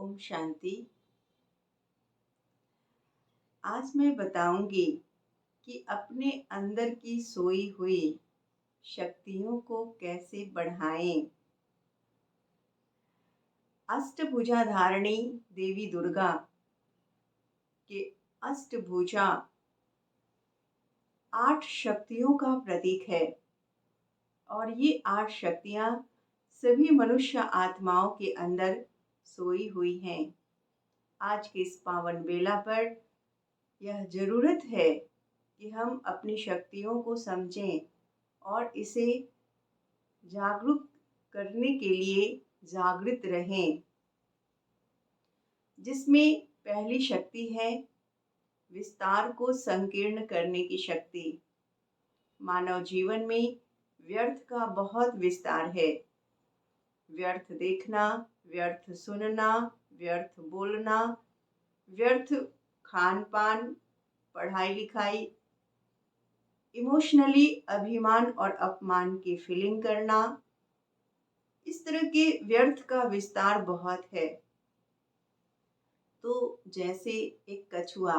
ओम शांति। आज मैं बताऊंगी कि अपने अंदर की सोई हुई शक्तियों को कैसे बढ़ाएं। अष्टभुजा धारिणी देवी दुर्गा के अष्टभुजा 8 शक्तियों का प्रतीक है और ये 8 शक्तियां सभी मनुष्य आत्माओं के अंदर सोई हुई हैं। आज के इस पावन बेला पर यह जरूरत है कि हम अपनी शक्तियों को समझें और इसे जागरूक करने के लिए जागृत रहें। जिसमें पहली शक्ति है विस्तार को संकीर्ण करने की शक्ति। मानव जीवन में व्यर्थ का बहुत विस्तार है। व्यर्थ देखना, व्यर्थ सुनना, व्यर्थ बोलना, व्यर्थ खान पान, पढ़ाई लिखाई, इमोशनली अभिमान और अपमान की फीलिंग करना, इस तरह के व्यर्थ का विस्तार बहुत है। तो जैसे एक कछुआ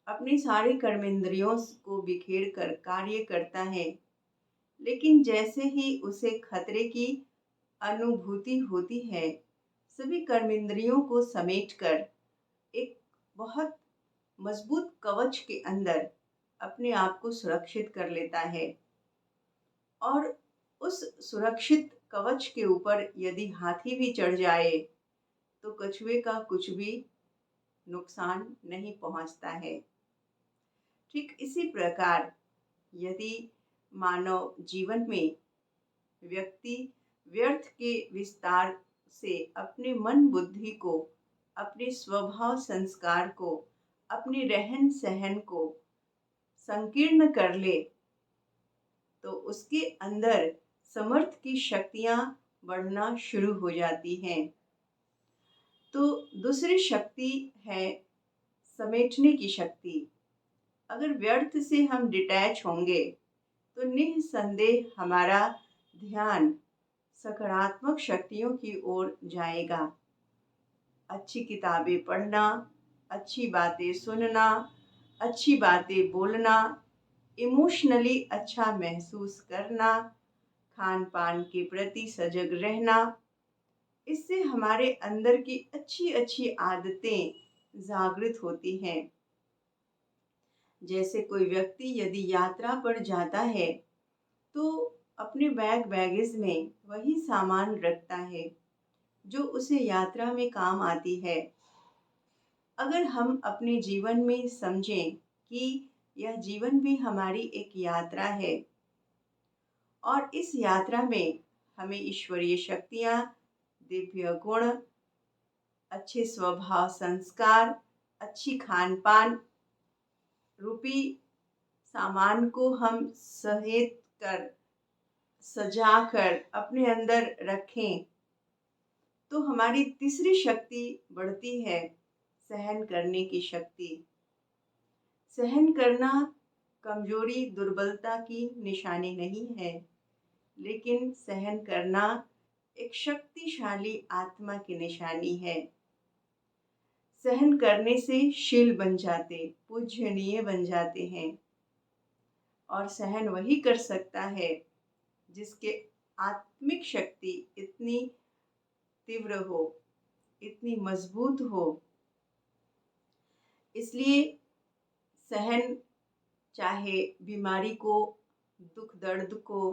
अपनी सारी कर्मेंद्रियों को बिखेर कर कार्य करता है, लेकिन जैसे ही उसे खतरे की अनुभूति होती है, सभी कर्मेंद्रियों को समेटकर एक बहुत मजबूत कवच के अंदर अपने आप को सुरक्षित कर लेता है। और उस सुरक्षित कवच के ऊपर यदि हाथी भी चढ़ जाए तो कछुए का कुछ भी नुकसान नहीं पहुंचता है। ठीक इसी प्रकार यदि मानव जीवन में व्यक्ति व्यर्थ के विस्तार से अपने मन बुद्धि को, अपने स्वभाव संस्कार को, अपने रहन सहन को संकीर्ण कर ले, तो उसके अंदर समर्थ की शक्तियां बढ़ना शुरू हो जाती हैं। तो दूसरी शक्ति है समेटने की शक्ति। अगर व्यर्थ से हम डिटैच होंगे तो निस्संदेह हमारा ध्यान सकारात्मक शक्तियों की ओर जाएगा। अच्छी किताबें पढ़ना, अच्छी बातें सुनना, अच्छी बातें बोलना, इमोशनली अच्छा महसूस करना, खान पान के प्रति सजग रहना, इससे हमारे अंदर की अच्छी अच्छी आदतें जागृत होती हैं। जैसे कोई व्यक्ति यदि यात्रा पर जाता है तो अपने बैगेज में वही सामान रखता है जो उसे यात्रा में काम आती है। अगर हम अपने जीवन में समझें कि यह जीवन भी हमारी एक यात्रा है और इस यात्रा में हमें ईश्वरीय शक्तियाँ, दिव्य गुण, अच्छे स्वभाव संस्कार, अच्छी खान पान रूपी सामान को हम सहेज कर, सजा कर अपने अंदर रखें, तो हमारी तीसरी शक्ति बढ़ती है, सहन करने की शक्ति। सहन करना कमजोरी, दुर्बलता की निशानी नहीं है, लेकिन सहन करना एक शक्तिशाली आत्मा की निशानी है। सहन करने से शील बन जाते, पूजनीय बन जाते हैं। और सहन वही कर सकता है जिसके आत्मिक शक्ति इतनी तीव्र हो, इतनी मजबूत हो। इसलिए सहन, चाहे बीमारी को, दुख दर्द को,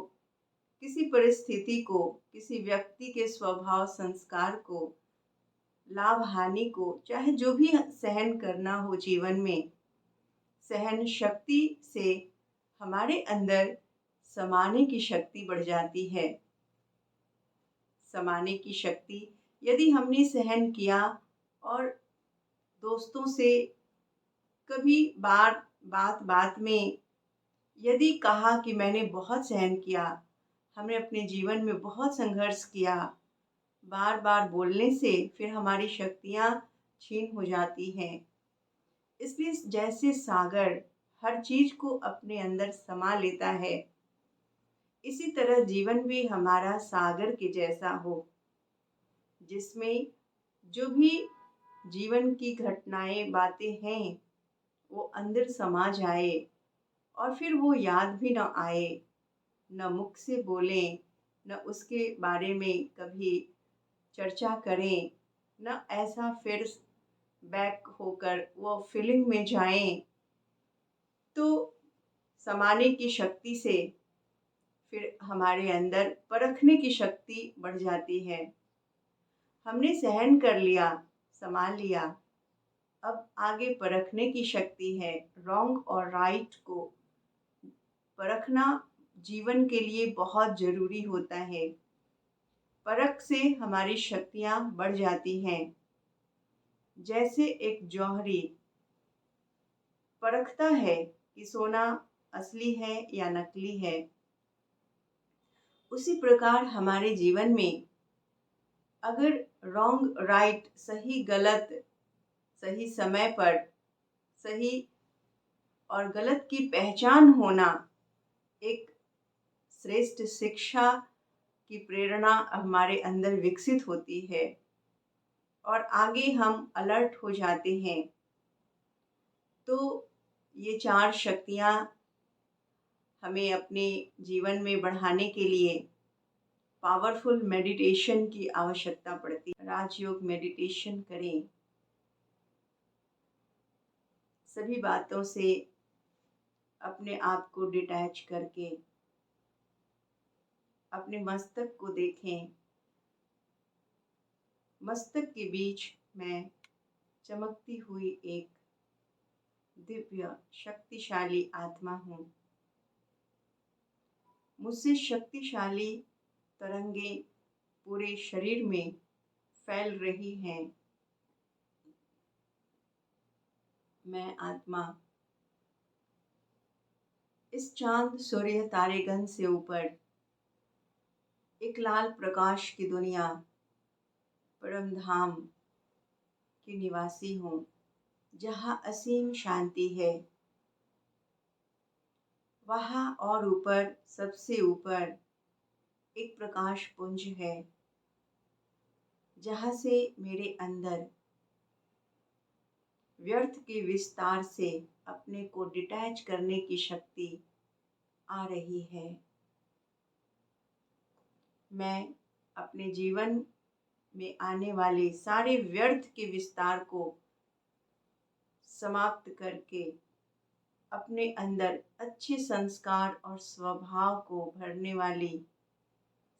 किसी परिस्थिति को, किसी व्यक्ति के स्वभाव संस्कार को, लाभ हानि को, चाहे जो भी सहन करना हो जीवन में, सहन शक्ति से हमारे अंदर समाने की शक्ति बढ़ जाती है। समाने की शक्ति, यदि हमने सहन किया और दोस्तों से कभी बात बात में यदि कहा कि मैंने बहुत सहन किया, हमने अपने जीवन में बहुत संघर्ष किया, बार बार बोलने से फिर हमारी शक्तियाँ छीन हो जाती हैं। इसलिए जैसे सागर हर चीज को अपने अंदर समा लेता है, इसी तरह जीवन भी हमारा सागर के जैसा हो, जिसमें जो भी जीवन की घटनाएं बातें हैं वो अंदर समा जाए और फिर वो याद भी ना आए, न मुख से बोलें, न उसके बारे में कभी चर्चा करें, न ऐसा फिर बैक होकर वो फीलिंग में जाएं, तो समाने की शक्ति से फिर हमारे अंदर परखने की शक्ति बढ़ जाती है। हमने सहन कर लिया, संभाल लिया, अब आगे परखने की शक्ति है। रॉन्ग और राइट को परखना जीवन के लिए बहुत ज़रूरी होता है। परख से हमारी शक्तियाँ बढ़ जाती हैं। जैसे एक जौहरी परखता है कि सोना असली है या नकली है, उसी प्रकार हमारे जीवन में अगर रॉन्ग राइट, सही गलत, सही समय पर सही और गलत की पहचान होना एक श्रेष्ठ शिक्षा की प्रेरणा हमारे अंदर विकसित होती है और आगे हम अलर्ट हो जाते हैं। तो ये चार शक्तियाँ हमें अपने जीवन में बढ़ाने के लिए पावरफुल मेडिटेशन की आवश्यकता पड़ती है। राजयोग मेडिटेशन करें, सभी बातों से अपने आप को डिटैच करके अपने मस्तक को देखें। मस्तक के बीच में चमकती हुई एक दिव्य शक्तिशाली आत्मा हूँ। मुझसे शक्तिशाली तरंगे पूरे शरीर में फैल रही हैं। मैं आत्मा इस चांद सूर्य तारेगण से ऊपर एक लाल प्रकाश की दुनिया परम धाम की निवासी हूँ, जहाँ असीम शांति है। वहाँ और ऊपर, सबसे ऊपर एक प्रकाश पुंज है, जहाँ से मेरे अंदर व्यर्थ के विस्तार से अपने को डिटैच करने की शक्ति आ रही है। मैं अपने जीवन में आने वाले सारे व्यर्थ के विस्तार को समाप्त करके अपने अंदर अच्छे संस्कार और स्वभाव को भरने वाली,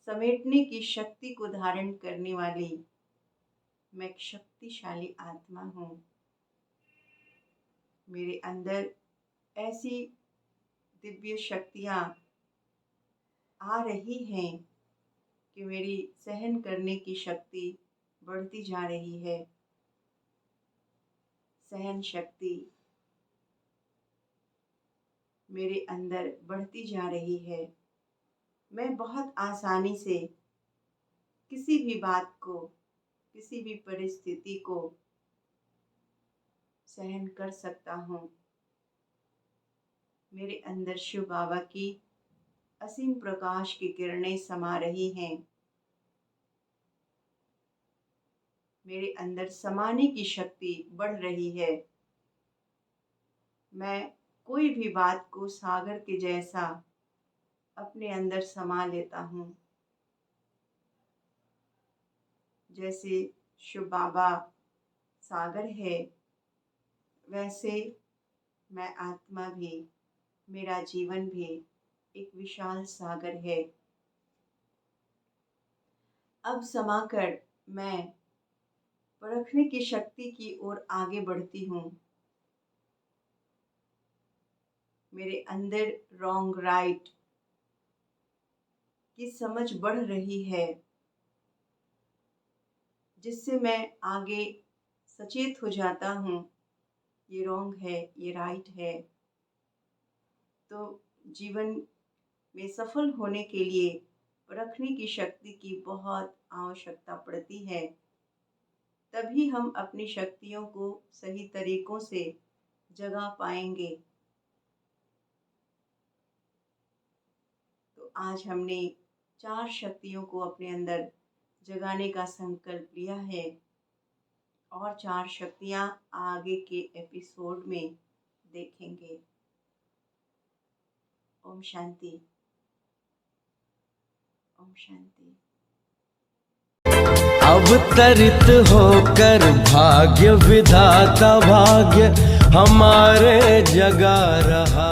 समेटने की शक्ति को धारण करने वाली मैं एक शक्तिशाली आत्मा हूँ। मेरे अंदर ऐसी दिव्य शक्तियाँ आ रही हैं कि मेरी सहन करने की शक्ति बढ़ती जा रही है। सहन शक्ति मेरे अंदर बढ़ती जा रही है। मैं बहुत आसानी से किसी भी बात को, किसी भी परिस्थिति को सहन कर सकता हूँ। मेरे अंदर शिव बाबा की असीम प्रकाश की किरणें समा रही हैं। मेरे अंदर समाने की शक्ति बढ़ रही है। मैं कोई भी बात को सागर के जैसा अपने अंदर समा लेता हूँ। जैसे शिव बाबा सागर है, वैसे मैं आत्मा भी, मेरा जीवन भी एक विशाल सागर है। अब समाकर मैं परखने की शक्ति की ओर आगे बढ़ती हूँ। मेरे अंदर रॉन्ग राइट की समझ बढ़ रही है, जिससे मैं आगे सचेत हो जाता हूँ, ये रॉन्ग है, ये राइट है। तो जीवन में सफल होने के लिए परखने की शक्ति की बहुत आवश्यकता पड़ती है। तभी हम अपनी शक्तियों को सही तरीकों से जगा पाएंगे। तो आज हमने चार शक्तियों को अपने अंदर जगाने का संकल्प लिया है। और 4 शक्तियाँ आगे के एपिसोड में देखेंगे। ओम शांति। ओम शांति। अवतरित होकर भाग्य विधाता भाग्य हमारे जगा रहा।